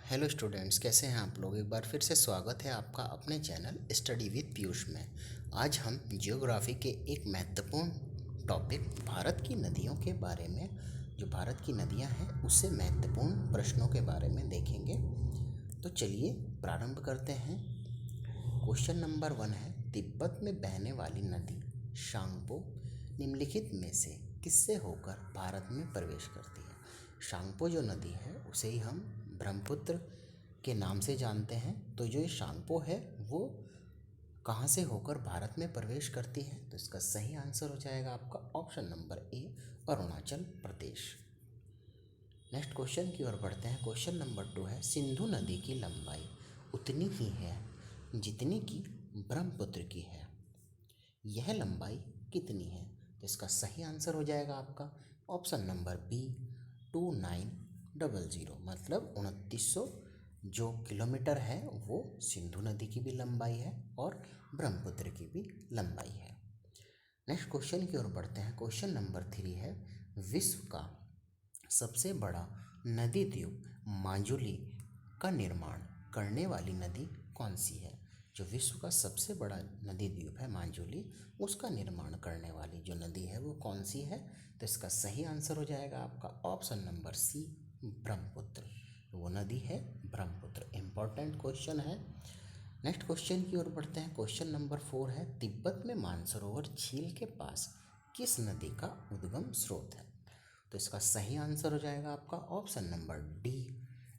Hello students, कैसे हैं आप लोग। एक बार फिर से स्वागत है आपका अपने चैनल स्टडी विद पीयूष में। आज हम जियोग्राफी के एक महत्वपूर्ण टॉपिक भारत की नदियों के बारे में, जो भारत की नदियां हैं उससे महत्वपूर्ण प्रश्नों के बारे में देखेंगे। तो चलिए प्रारंभ करते हैं। क्वेश्चन नंबर 1 है, तिब्बत में बहने वाली नदी शांगपो निम्नलिखित में से किससे होकर भारत में प्रवेश करती है। शांगपो जो नदी है उसे ही हम ब्रह्मपुत्र के नाम से जानते हैं। तो जो ये शांगपो है वो कहाँ से होकर भारत में प्रवेश करती है, तो इसका सही आंसर हो जाएगा आपका option number A, Arunachal Pradesh. Next question की ओर बढ़ते हैं। क्वेश्चन नंबर 2 है, सिंधु नदी की लंबाई उतनी ही है जितनी की ब्रह्मपुत्र की है, यह लंबाई कितनी है। तो इसका सही आंसर हो जाएगा आपका ऑप्शन नंबर बी, 2900, मतलब 2900 जो किलोमीटर है वो सिंधु नदी की भी लंबाई है और ब्रह्मपुत्र की भी लंबाई है। नेक्स्ट क्वेश्चन की ओर बढ़ते हैं। क्वेश्चन नंबर 3 है, विश्व का सबसे बड़ा नदी द्वीप माजुली का निर्माण करने वाली नदी कौन सी है। जो विश्व का सबसे बड़ा नदी द्वीप है माजुली, उसका निर्माण करने वाली जो नदी है वो कौन सी है। तो इसका सही आंसर हो जाएगा आपका ऑप्शन नंबर सी, ब्रह्मपुत्र। वो नदी है ब्रह्मपुत्र। इम्पॉर्टेंट क्वेश्चन है। नेक्स्ट क्वेश्चन की ओर बढ़ते हैं। क्वेश्चन नंबर 4 है, तिब्बत में मानसरोवर झील के पास किस नदी का उद्गम स्रोत है। तो इसका सही आंसर हो जाएगा आपका ऑप्शन नंबर डी,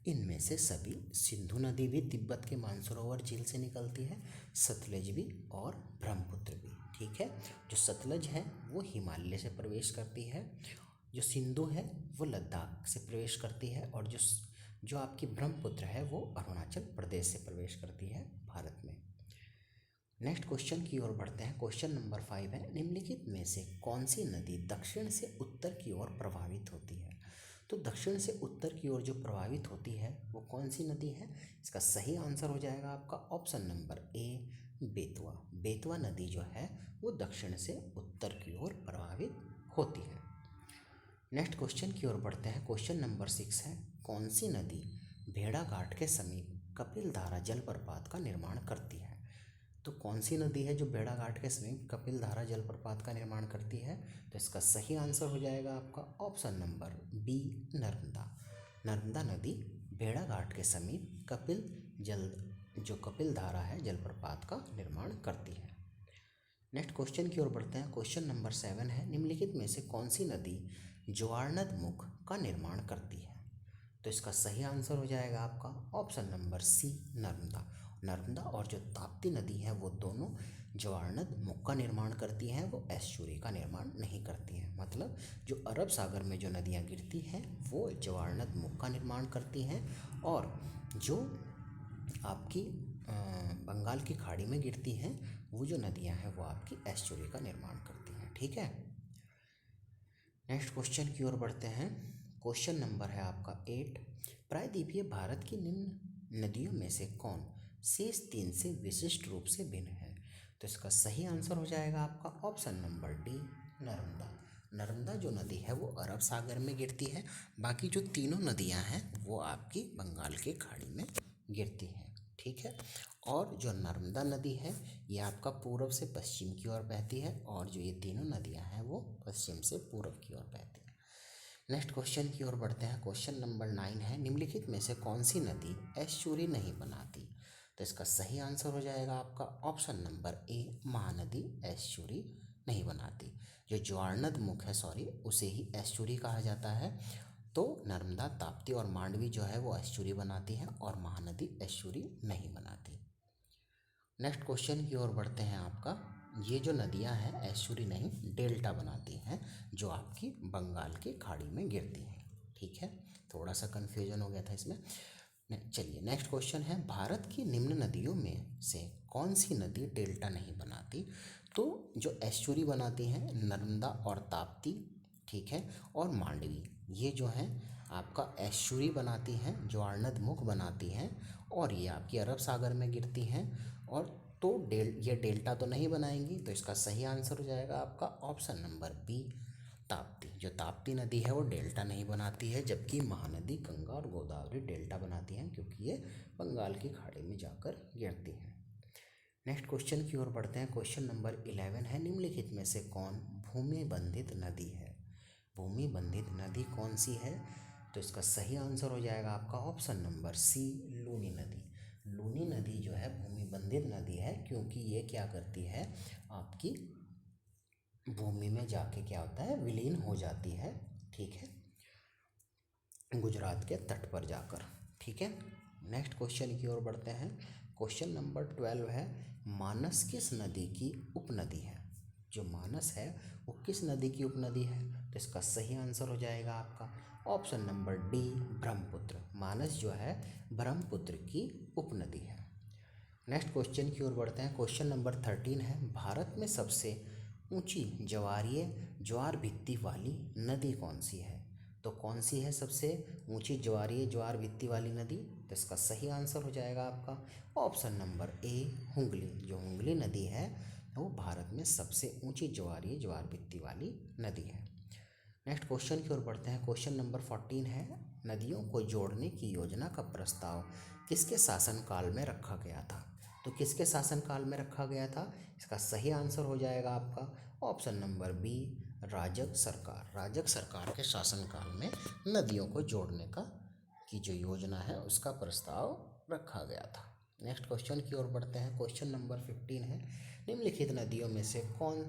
इनमें से सभी। सिंधु नदी भी तिब्बत के मानसरोवर झील से निकलती है, सतलज भी और ब्रह्मपुत्र भी। ठीक है, जो सतलज है वो हिमालय से प्रवेश करती है, जो सिंधु है वो लद्दाख से प्रवेश करती है, और जो आपकी ब्रह्मपुत्र है वो अरुणाचल प्रदेश से प्रवेश करती है भारत में। नेक्स्ट क्वेश्चन की ओर बढ़ते हैं। क्वेश्चन नंबर 5 है, निम्नलिखित में से कौन सी नदी दक्षिण से उत्तर की ओर प्रवाहित होती है। तो दक्षिण से उत्तर की ओर जो प्रवाहित होती है वो कौन सी नदी है। इसका सही आंसर हो जाएगा आपका option number A, Betwa. Betwa नदी जो है वो दक्षिण से उत्तर की ओर प्रवाहित होती है। नेक्स्ट क्वेश्चन की ओर बढ़ते हैं। क्वेश्चन नंबर 6 है, कौन सी नदी भेड़ाघाट के समीप कपिलधारा जलप्रपात का निर्माण करती है। तो कौन सी नदी है जो भेड़ाघाट के समीप कपिलधारा जलप्रपात का निर्माण करती है। तो इसका सही आंसर हो जाएगा आपका option number B, Narmada. Narmada नदी भेड़ाघाट के समीप कपिलधारा है जलप्रपात का निर्माण करती है। नेक्स्ट क्वेश्चन की ओर बढ़ते हैं। क्वेश्चन नंबर 7 है, निम्नलिखित में से कौन सी नदी ज्वारनद मुख का निर्माण करती है। तो इसका सही आंसर हो जाएगा आपका option number C, Narmada. Narmada और जो ताप्ती नदी है वो दोनों ज्वारनद मुख का निर्माण करती हैं, वो एस्चुरी का निर्माण नहीं करती हैं। मतलब जो अरब सागर में जो नदियाँ गिरती हैं वो ज्वारनद मुख का निर्माण करती हैं, और जो आपकी बंगाल की खाड़ी में गिरती हैं वो जो नदियाँ हैं वो आपकी एस्चुरी का निर्माण करती हैं। ठीक है, नेक्स्ट क्वेश्चन की ओर बढ़ते हैं। क्वेश्चन नंबर है आपका 8, प्रायद्वीपीय भारत की निम्न नदियों में से कौन शेष 3 से विशिष्ट रूप से भिन्न है। तो इसका सही आंसर हो जाएगा आपका option number D, Narmada. Narmada जो नदी है वो अरब सागर में गिरती है, बाकी जो तीनों नदियां हैं वो आपकी बंगाल की खाड़ी में गिरती हैं। ठीक है, और जो नर्मदा नदी है ये आपका पूर्व से पश्चिम की ओर बहती है, और जो ये तीनों नदियां हैं वो पश्चिम से पूर्व की ओर बहती हैं। नेक्स्ट क्वेश्चन की ओर बढ़ते हैं। क्वेश्चन नंबर 9 है, निम्नलिखित में से कौन सी नदी एस्चुरी नहीं बनाती। तो इसका सही आंसर हो जाएगा आपका option number A, Mahanadi estuary नहीं बनाती। जो ज्वारनद मुख है उसे ही एस्चुरी कहा जाता है। तो नर्मदा, ताप्ती और मांडवी जो है वो एस्चुरी बनाती हैं, और महानदी एस्चुरी नहीं बनाती। नेक्स्ट क्वेश्चन की ओर बढ़ते हैं। आपका ये जो नदियां हैं एस्चुरी नहीं, डेल्टा बनाती हैं, जो आपकी बंगाल की खाड़ी में गिरती हैं। ठीक है, थोड़ा सा कन्फ्यूजन हो गया था इसमें। चलिए नेक्स्ट क्वेश्चन है, भारत की निम्न नदियों में से कौन सी नदी डेल्टा नहीं बनाती। तो जो एस्चुरी बनाती हैं नर्मदा और ताप्ती, ठीक है, और मांडवी, ये जो हैं आपका एस्चुरी बनाती हैं, ज्वारनद मुख बनाती हैं, और ये आपकी अरब सागर में गिरती हैं, और तो ये डेल्टा तो नहीं बनाएंगी। तो इसका सही आंसर हो जाएगा आपका ऑप्शन नंबर बी, ताप्ती। जो ताप्ती नदी है वो डेल्टा नहीं बनाती है, जबकि महानदी गंगा और गोदावरी डेल्टा बनाती हैं, क्योंकि ये बंगाल की खाड़ी में जाकर गिरती हैं। नेक्स्ट क्वेश्चन की ओर बढ़ते हैं। क्वेश्चन नंबर 11 है, निम्नलिखित में से कौन भूमि बंधित नदी है? भूमि बंधित नदी कौन सी है? तो इसका सही आंसर हो जाएगा आपका ऑप्शन नंबर सी, लूनी नदी। लूनी नदी जो है भूमि बंधित नदी है, क्योंकि ये क्या करती है, आपकी भूमि में जाके क्या होता है, विलीन हो जाती है। ठीक है, गुजरात के तट पर जाकर। ठीक है, नेक्स्ट क्वेश्चन की ओर बढ़ते हैं। क्वेश्चन नंबर 12 है, मानस किस नदी की उपनदी है? जो मानस है वो किस नदी की उपनदी है? तो इसका सही आंसर हो जाएगा आपका ऑप्शन नंबर डी, ब्रह्मपुत्र। मानस जो है ब्रह्मपुत्र की उपनदी है। नेक्स्ट क्वेश्चन की ओर बढ़ते हैं। क्वेश्चन नंबर 13 है, भारत में सबसे ऊंची ज्वार भित्ति वाली नदी कौन सी है? तो कौन सी है सबसे ऊंची ज्वार भित्ति वाली नदी? तो इसका सही आंसर हो जाएगा आपका ऑप्शन नंबर ए, हुगली। जो हुगली नदी है वो भारत में सबसे ऊंची ज्वार भित्ति वाली नदी है। नेक्स्ट क्वेश्चन की ओर बढ़ते हैं। क्वेश्चन नंबर 14 है, नदियों को जोड़ने की योजना का प्रस्ताव किसके शासनकाल में रखा गया था? तो किसके शासनकाल में रखा गया था? इसका सही आंसर हो जाएगा आपका ऑप्शन नंबर बी, राजग सरकार। राजग सरकार के शासनकाल में नदियों को जोड़ने की जो योजना है उसका प्रस्ताव रखा गया था। नेक्स्ट क्वेश्चन की ओर बढ़ते हैं। क्वेश्चन नंबर 15 है, निम्नलिखित नदियों में से कौन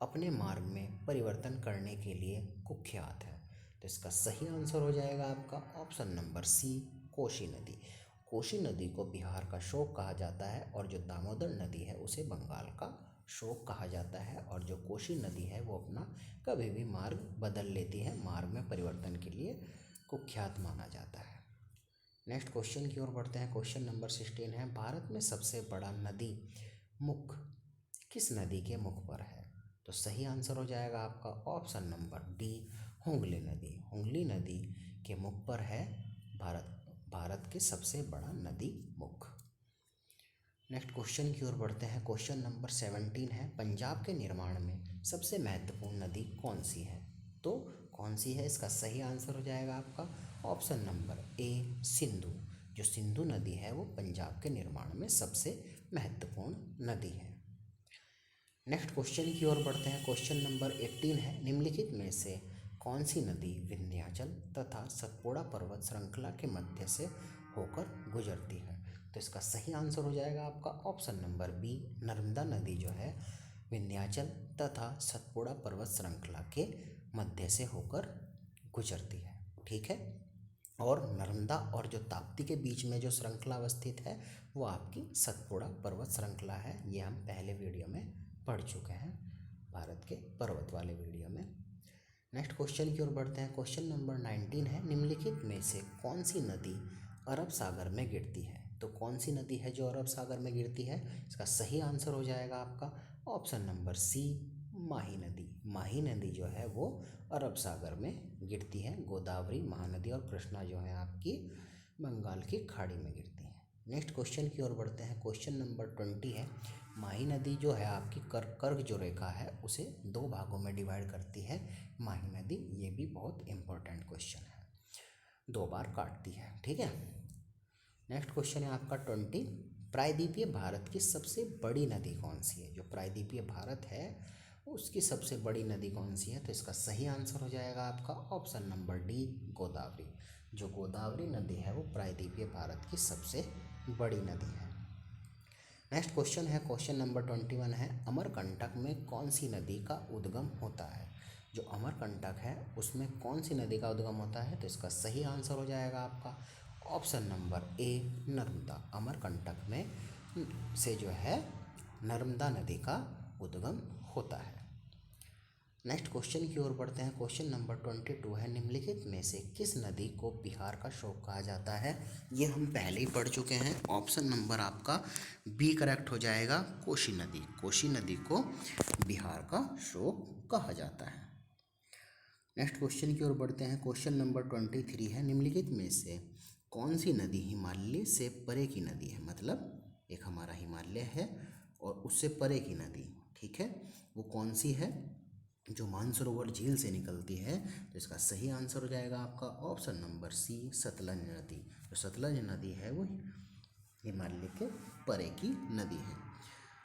अपने मार्ग में परिवर्तन करने के लिए कुख्यात है? तो इसका सही आंसर हो जाएगा आपका ऑप्शन नंबर सी, कोसी नदी। कोसी नदी को बिहार का शोक कहा जाता है, और जो दामोदर नदी है उसे बंगाल का शोक कहा जाता है। और जो कोसी नदी है वो अपना कभी भी मार्ग बदल लेती है, मार्ग में परिवर्तन के लिए कुख्यात माना जाता है। नेक्स्ट क्वेश्चन की ओर बढ़ते हैं। क्वेश्चन नंबर 16 है, भारत में सबसे बड़ा नदी मुख किस नदी के मुख पर है? तो सही आंसर हो जाएगा आपका ऑप्शन नंबर डी, हुगली नदी। हुगली नदी के मुख पर है भारत के सबसे बड़ा नदी मुख। नेक्स्ट क्वेश्चन की ओर बढ़ते हैं। क्वेश्चन नंबर 17 है, पंजाब के निर्माण में सबसे महत्वपूर्ण नदी कौन सी है? तो कौन सी है? इसका सही आंसर हो जाएगा आपका ऑप्शन नंबर ए, सिंधु। जो सिंधु नदी है वो पंजाब के निर्माण में सबसे महत्वपूर्ण नदी है। नेक्स्ट क्वेश्चन की ओर बढ़ते हैं। क्वेश्चन नंबर 18 है, निम्नलिखित में से कौन सी नदी विंध्याचल तथा सतपुड़ा पर्वत श्रृंखला के मध्य से होकर गुजरती है? तो इसका सही आंसर हो जाएगा आपका ऑप्शन नंबर बी, नर्मदा नदी जो है विंध्याचल तथा सतपुड़ा पर्वत श्रृंखला के मध्य से होकर गुजरती है। ठीक है, और नर्मदा और जो ताप्ती के बीच में जो श्रृंखला अवस्थित है वो आपकी सतपुड़ा पर्वत श्रृंखला है। ये हम पहले वीडियो में पढ़ चुके हैं, भारत के पर्वत वाले वीडियो में। नेक्स्ट क्वेश्चन की ओर बढ़ते हैं। क्वेश्चन नंबर 19 है, निम्नलिखित में से कौन सी नदी अरब सागर में गिरती है? तो कौन सी नदी है जो अरब सागर में गिरती है? इसका सही आंसर हो जाएगा आपका ऑप्शन नंबर सी, माही नदी। माही नदी जो है वो अरब सागर में गिरती है। गोदावरी, महानदी और कृष्णा जो है आपकी बंगाल की खाड़ी में गिरती है। नेक्स्ट क्वेश्चन की ओर बढ़ते हैं। क्वेश्चन नंबर 20 है, माही नदी जो है आपकी कर्क जो रेखा है उसे 2 भागों में डिवाइड करती है माही नदी। ये भी बहुत इंपॉर्टेंट क्वेश्चन है, 2 बार काटती है। ठीक है, नेक्स्ट क्वेश्चन है आपका 20, प्रायद्वीपीय भारत की सबसे बड़ी नदी कौन सी है? जो प्रायद्वीपीय भारत है उसकी सबसे बड़ी नदी कौन सी है? तो इसका सही आंसर हो जाएगा आपका ऑप्शन नंबर डी, गोदावरी। जो गोदावरी नदी है वो प्रायद्वीपीय भारत की सबसे बड़ी नदी है। नेक्स्ट क्वेश्चन है, क्वेश्चन नंबर 21 है, अमरकंटक में कौन सी नदी का उद्गम होता है? जो अमरकंटक है उसमें कौन सी नदी का उद्गम होता है? तो इसका सही आंसर हो जाएगा आपका option number A, Narmada. Amarkantak में से जो है नर्मदा नदी का उद्गम होता है। नेक्स्ट क्वेश्चन की ओर बढ़ते हैं। क्वेश्चन नंबर 22 है, निम्नलिखित में से किस नदी को बिहार का शोक कहा जाता है? ये हम पहले ही पढ़ चुके हैं। ऑप्शन नंबर आपका बी करेक्ट हो जाएगा, कोसी नदी। कोसी नदी को बिहार का शोक कहा जाता है। नेक्स्ट क्वेश्चन की ओर बढ़ते हैं। क्वेश्चन नंबर 23 है, निम्नलिखित में से कौन सी नदी हिमालय से परे की नदी है? मतलब एक हमारा हिमालय है और उससे परे की नदी, ठीक है, वो कौन सी है? जो मानसरोवर झील से निकलती है। तो इसका सही आंसर हो जाएगा आपका ऑप्शन नंबर सी, सतलज नदी। जो सतलज नदी है वो हिमालय के परे की नदी है।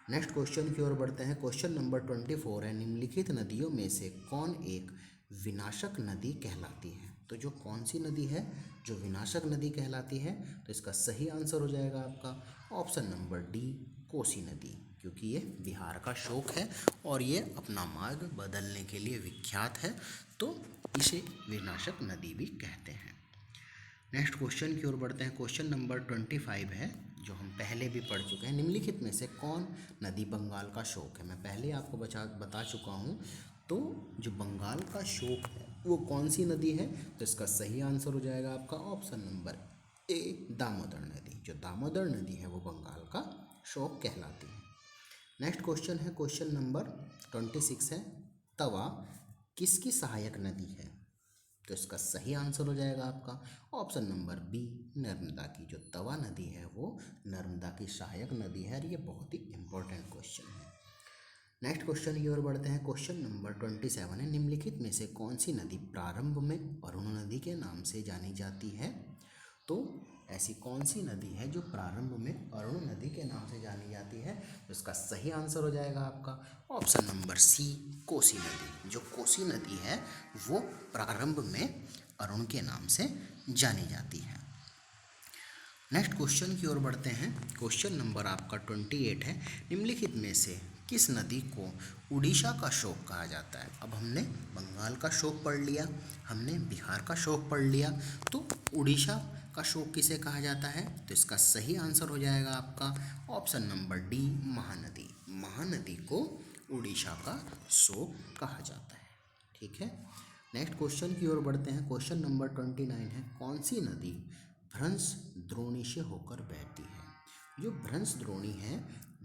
नेक्स्ट क्वेश्चन की ओर बढ़ते हैं। क्वेश्चन नंबर 24 है, निम्नलिखित नदियों में से कौन एक विनाशक नदी कहलाती है। तो जो कौन सी नदी है जो विनाशक नदी कहलाती है, तो इसका सही आंसर हो जाएगा आपका ऑप्शन नंबर डी, कोसी नदी, क्योंकि ये बिहार का शोक है और ये अपना मार्ग बदलने के लिए विख्यात है, तो इसे विनाशक नदी भी कहते हैं। नेक्स्ट क्वेश्चन की ओर बढ़ते हैं। क्वेश्चन नंबर 25 है, जो हम पहले भी पढ़ चुके हैं। निम्नलिखित में से कौन नदी बंगाल का शोक है। मैं पहले ही आपको बता चुका हूँ। तो जो बंगाल का शोक है वो कौन सी नदी है, तो इसका सही आंसर हो जाएगा आपका ऑप्शन नंबर ए, दामोदर नदी। जो दामोदर नदी है वो बंगाल का शोक कहलाती है। नेक्स्ट क्वेश्चन है, क्वेश्चन नंबर 26 है, तवा किसकी सहायक नदी है। तो इसका सही आंसर हो जाएगा आपका ऑप्शन नंबर बी, नर्मदा की। जो तवा नदी है वो नर्मदा की सहायक नदी है और ये बहुत ही इंपॉर्टेंट क्वेश्चन है। नेक्स्ट क्वेश्चन की ओर बढ़ते हैं। क्वेश्चन नंबर 27 है, निम्नलिखित में से कौन सी नदी प्रारंभ में अरुण नदी के नाम से जानी जाती है। तो ऐसी कौन सी नदी है जो प्रारंभ में अरुण नदी के नाम से जानी जाती है, तो इसका सही आंसर हो जाएगा आपका ऑप्शन नंबर सी, कोसी नदी। जो कोसी नदी है वो प्रारंभ में अरुण के नाम से जानी जाती है। नेक्स्ट क्वेश्चन की ओर बढ़ते हैं। क्वेश्चन नंबर आपका 28 है, निम्नलिखित में से किस नदी को उड़ीसा का शोक कहा जाता है। अब हमने बंगाल का शोक पढ़ लिया, हमने बिहार का शोक पढ़ लिया, तो उड़ीसा का शोक किसे कहा जाता है, तो इसका सही आंसर हो जाएगा आपका option number D, Mahanadi. Mahanadi को उड़ीसा का शोक कहा जाता है। ठीक है। नेक्स्ट क्वेश्चन की ओर बढ़ते हैं। क्वेश्चन नंबर 29 है, कौन सी नदी भ्रंश द्रोणी से होकर बहती है। जो भ्रंश द्रोणी है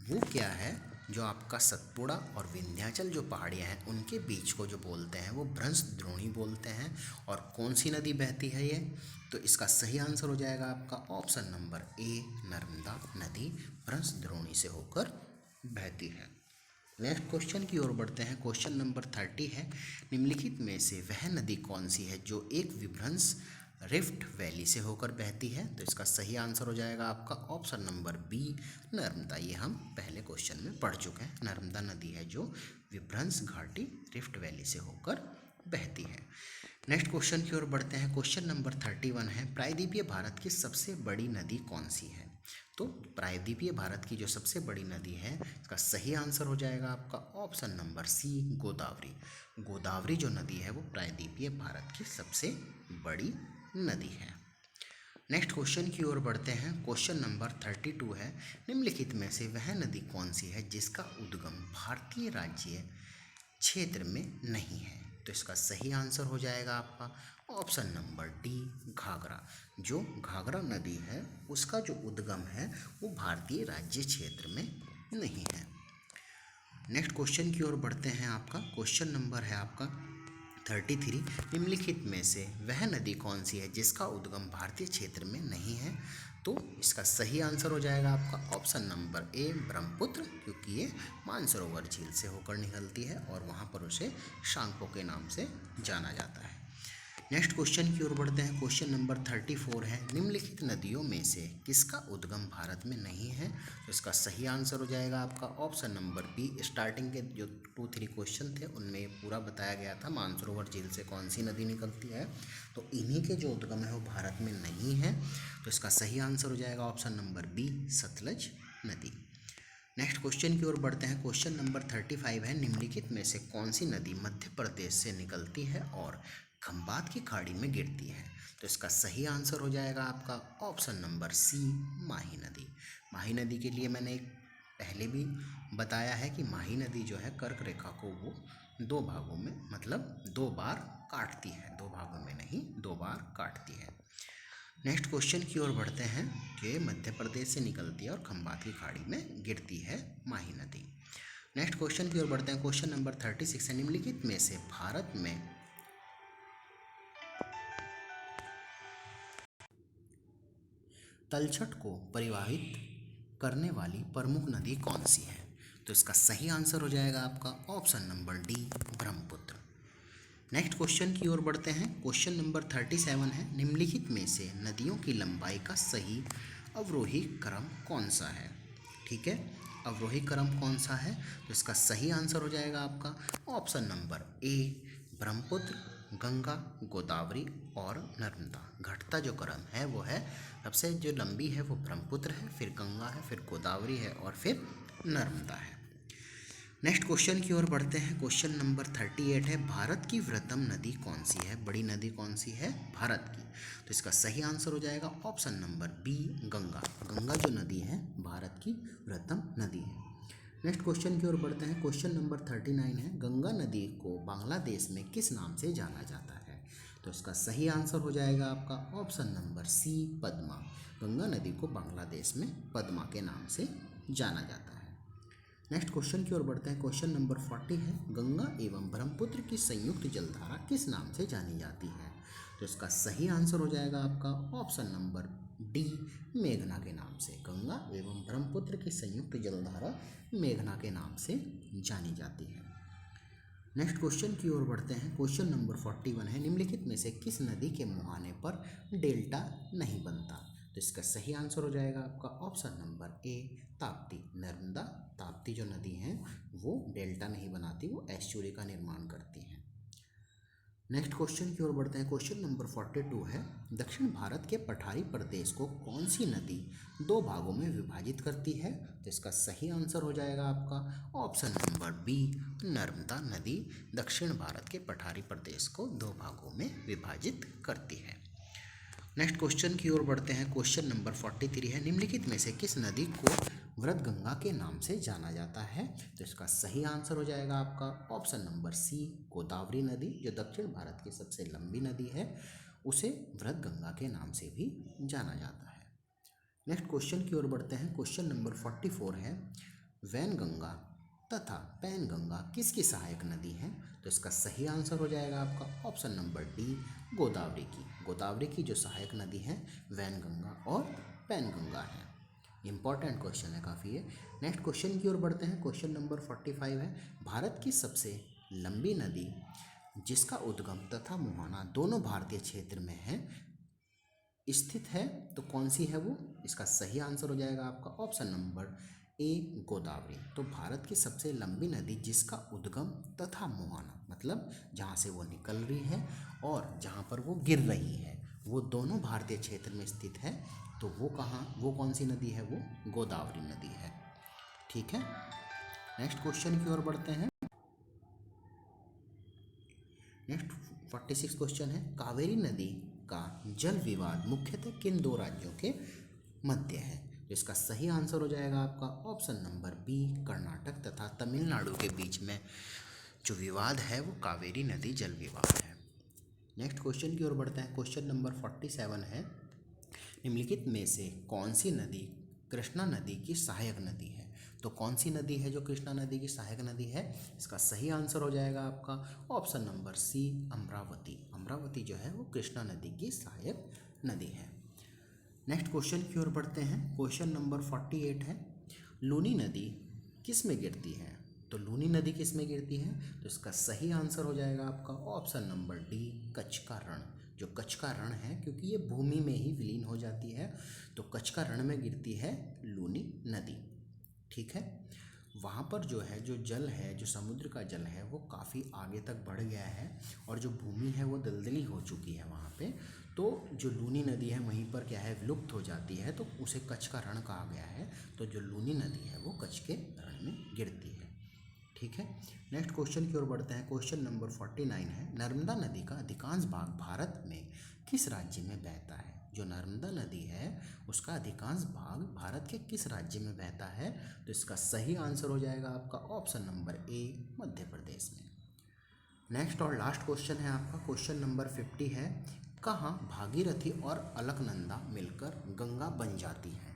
वो क्या है, जो आपका सतपुड़ा और विंध्याचल जो पहाड़ियाँ हैं उनके बीच को जो बोलते हैं वो भ्रंश द्रोणी बोलते हैं। और कौन सी नदी बहती है ये, तो इसका सही आंसर हो जाएगा आपका ऑप्शन नंबर ए, नर्मदा नदी भ्रंश द्रोणी से होकर बहती है। नेक्स्ट क्वेश्चन की ओर बढ़ते हैं। क्वेश्चन नंबर 30 है, निम्नलिखित में से वह नदी कौन सी है जो एक विभ्रंश रिफ्ट वैली से होकर बहती है, तो इसका सही आंसर हो जाएगा आपका ऑप्शन नंबर बी, नर्मदा। ये हम पहले क्वेश्चन में पढ़ चुके हैं। नर्मदा नदी है जो विभ्रंश घाटी रिफ्ट वैली से होकर बहती है। नेक्स्ट क्वेश्चन की ओर बढ़ते हैं। क्वेश्चन नंबर 31 है, प्रायद्वीपीय भारत की सबसे बड़ी नदी कौन सी है। तो प्रायद्वीपीय भारत की जो सबसे बड़ी नदी है इसका सही आंसर हो जाएगा आपका option number C, Godavari. Godavari जो नदी है वो प्रायद्वीपीय भारत की सबसे बड़ी नदी है। नेक्स्ट क्वेश्चन की ओर बढ़ते हैं। क्वेश्चन नंबर 32 है, निम्नलिखित में से वह नदी कौन सी है जिसका उद्गम भारतीय राज्य क्षेत्र में नहीं है, तो इसका सही आंसर हो जाएगा आपका ऑप्शन नंबर डी, घाघरा। जो घाघरा नदी है उसका जो उद्गम है वो भारतीय राज्य क्षेत्र में नहीं है। नेक्स्ट क्वेश्चन की ओर बढ़ते हैं। आपका क्वेश्चन नंबर है आपका 33, निम्नलिखित में से वह नदी कौन सी है जिसका उद्गम भारतीय क्षेत्र में नहीं है, तो इसका सही आंसर हो जाएगा आपका ऑप्शन नंबर ए, ब्रह्मपुत्र, क्योंकि ये मानसरोवर झील से होकर निकलती है और वहाँ पर उसे शांगपो के नाम से जाना जाता है। नेक्स्ट क्वेश्चन की ओर बढ़ते हैं। क्वेश्चन नंबर 34 है, निम्नलिखित नदियों में से किसका उद्गम भारत में नहीं है, तो इसका सही आंसर हो जाएगा आपका ऑप्शन नंबर बी। स्टार्टिंग के जो 2-3 क्वेश्चन थे उनमें ये पूरा बताया गया था मानसरोवर झील से कौन सी नदी निकलती है, तो इन्हीं के जो उद्गम है वो भारत में नहीं है, तो इसका सही आंसर हो जाएगा ऑप्शन नंबर बी, सतलज नदी। नेक्स्ट क्वेश्चन की ओर बढ़ते हैं। क्वेश्चन नंबर 35 है, निम्नलिखित में से कौन सी नदी मध्य प्रदेश से निकलती है और खंबात की खाड़ी में गिरती है, तो इसका सही आंसर हो जाएगा आपका ऑप्शन नंबर सी, माही नदी। माही नदी के लिए मैंने एक पहले भी बताया है कि माही नदी जो है कर्क रेखा को वो 2 भागों में मतलब 2 बार काटती है, 2 भागों में नहीं 2 बार काटती है। नेक्स्ट क्वेश्चन की ओर बढ़ते हैं कि मध्य प्रदेश से निकलती है और खंबात की खाड़ी में गिरती है माही नदी। नेक्स्ट क्वेश्चन की ओर बढ़ते हैं। क्वेश्चन नंबर 36 है, निम्नलिखित में से भारत में तलछट को परिवाहित करने वाली प्रमुख नदी कौन सी है, तो इसका सही आंसर हो जाएगा आपका option number D, Brahmaputra. Next question की ओर बढ़ते हैं। क्वेश्चन नंबर 37 है, निम्नलिखित में से नदियों की लंबाई का सही अवरोही क्रम कौन सा है? ठीक है, अवरोही क्रम कौन सा है? तो इसका सही आंसर हो जाएगा आपका option number A, Brahmaputra, Ganga, Godavari और नर्मदा। घटता जो क्रम है वो है, सबसे जो लंबी है वो ब्रह्मपुत्र है, फिर गंगा है, फिर गोदावरी है और फिर नर्मदा है। नेक्स्ट क्वेश्चन की ओर बढ़ते हैं। क्वेश्चन नंबर 38 है, भारत की वृहत्तम नदी कौन सी है? बड़ी नदी कौन सी है भारत की? तो इसका सही आंसर हो जाएगा option number B, Ganga. Ganga जो नदी है भारत की वृहत्तम नदी है। नेक्स्ट क्वेश्चन की ओर बढ़ते हैं। क्वेश्चन नंबर 39 है, गंगा नदी को बांग्लादेश में किस नाम से जाना जाता है? तो इसका सही आंसर हो जाएगा आपका option number C, Padma. Ganga नदी को बांग्लादेश में पद्मा के नाम से जाना जाता है। नेक्स्ट क्वेश्चन की ओर बढ़ते हैं। क्वेश्चन नंबर 40 है, गंगा एवं ब्रह्मपुत्र की संयुक्त जलधारा किस नाम से जानी जाती है? तो इसका सही आंसर हो जाएगा आपका ऑप्शन नंबर डी, मेघना के नाम से। गंगा एवं ब्रह्मपुत्र की संयुक्त जलधारा मेघना के नाम से जानी जाती है। नेक्स्ट क्वेश्चन की ओर बढ़ते हैं। क्वेश्चन नंबर 41 है, निम्नलिखित में से किस नदी के मुहाने पर डेल्टा नहीं बनता? तो इसका सही आंसर हो जाएगा आपका option number A, Tapti. Narmada, Tapti जो नदी हैं वो डेल्टा नहीं बनाती, वो एस्चुरी का निर्माण करती हैं। नेक्स्ट क्वेश्चन की ओर बढ़ते हैं। क्वेश्चन नंबर 42 है, दक्षिण भारत के पठारी प्रदेश को कौन सी नदी दो भागों में विभाजित करती है? तो इसका सही आंसर हो जाएगा आपका ऑप्शन नंबर बी, नर्मदा नदी दक्षिण भारत के पठारी प्रदेश को दो भागों में विभाजित करती है। नेक्स्ट क्वेश्चन की ओर बढ़ते हैं। क्वेश्चन नंबर 43 है, निम्नलिखित में से किस नदी को वृद्धगंगा के नाम से जाना जाता है? तो इसका सही आंसर हो जाएगा आपका ऑप्शन नंबर सी, गोदावरी नदी जो दक्षिण भारत की सबसे लंबी नदी है उसे वृद्धगंगा के नाम से भी जाना जाता है। नेक्स्ट क्वेश्चन की ओर बढ़ते हैं। क्वेश्चन नंबर 44 है, वैनगंगा तथा पैनगंगा किसकी सहायक नदी है? तो इसका सही आंसर हो जाएगा आपका ऑप्शन नंबर डी, गोदावरी की। गोदावरी की जो सहायक नदी है वैनगंगा और पैनगंगा है। इंपॉर्टेंट क्वेश्चन है काफ़ी है। नेक्स्ट क्वेश्चन की ओर बढ़ते हैं। क्वेश्चन नंबर 45 है, भारत की सबसे लंबी नदी जिसका उद्गम तथा मुहाना दोनों भारतीय क्षेत्र में है स्थित है तो कौन सी है वो? इसका सही आंसर हो जाएगा आपका ऑप्शन नंबर ए, गोदावरी। तो भारत की सबसे लंबी नदी जिसका उद्गम तथा मुहाना, मतलब जहाँ से वो निकल रही है और जहाँ पर वो गिर रही है, वो दोनों भारतीय क्षेत्र में स्थित है, तो वो कहाँ, वो कौन सी नदी है? वो गोदावरी नदी है। ठीक है, नेक्स्ट क्वेश्चन की ओर बढ़ते हैं। नेक्स्ट 46 क्वेश्चन है, कावेरी नदी का जल विवाद मुख्यतः किन दो राज्यों के मध्य है? तो इसका सही आंसर हो जाएगा आपका ऑप्शन नंबर बी, कर्नाटक तथा तमिलनाडु के बीच में जो विवाद है वो कावेरी नदी जल विवाद है। नेक्स्ट क्वेश्चन की ओर बढ़ते हैं। क्वेश्चन नंबर 47 है, निम्नलिखित में से कौन सी नदी कृष्णा नदी की सहायक नदी है? तो कौन सी नदी है जो कृष्णा नदी की सहायक नदी है? इसका सही आंसर हो जाएगा आपका option number C, Amaravati. Amaravati जो है वो कृष्णा नदी की सहायक नदी है। नेक्स्ट क्वेश्चन की ओर बढ़ते हैं। क्वेश्चन नंबर 48 है, लूनी नदी किस में गिरती है? तो लूनी नदी किस में गिरती है? तो इसका सही आंसर हो जाएगा आपका ऑप्शन नंबर डी, कच्छ का रण। जो कच्छ का रण है, क्योंकि ये भूमि में ही विलीन हो जाती है, तो कच्छ का रण में गिरती है लूनी नदी। ठीक है, वहाँ पर जो है जो जल है, जो समुद्र का जल है वो काफ़ी आगे तक बढ़ गया है और जो भूमि है वो दलदली हो चुकी है वहाँ पे, तो जो लूनी नदी है वहीं पर क्या है, विलुप्त हो जाती है, तो उसे कच्छ का रण कहा गया है। तो जो लूनी नदी है वो कच्छ के रण में गिरती है। ठीक है, नेक्स्ट क्वेश्चन की ओर बढ़ते हैं। क्वेश्चन नंबर 49 है, नर्मदा नदी का अधिकांश भाग भारत में किस राज्य में बहता है? जो नर्मदा नदी है उसका अधिकांश भाग भारत के किस राज्य में बहता है? तो इसका सही आंसर हो जाएगा आपका option number A, Madhya Pradesh में। नेक्स्ट और लास्ट क्वेश्चन है आपका क्वेश्चन नंबर 50 है, कहाँ भागीरथी और अलकनंदा मिलकर गंगा बन जाती है?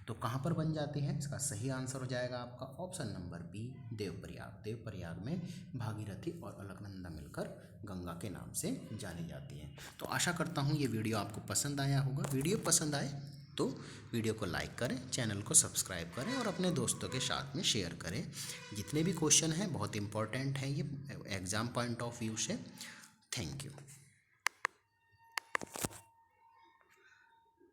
तो कहाँ पर बन जाती है? इसका सही आंसर हो जाएगा आपका option number B, Devprayag. Devprayag में भागीरथी और अलकनंदा मिलकर गंगा के नाम से जानी जाती है। तो आशा करता हूँ ये वीडियो आपको पसंद आया होगा। वीडियो पसंद आए तो वीडियो को लाइक करें, चैनल को सब्सक्राइब करें और अपने दोस्तों के साथ में शेयर करें। जितने भी क्वेश्चन हैं बहुत इंपॉर्टेंट हैं ये एग्ज़ाम पॉइंट ऑफ व्यू से। Thank you.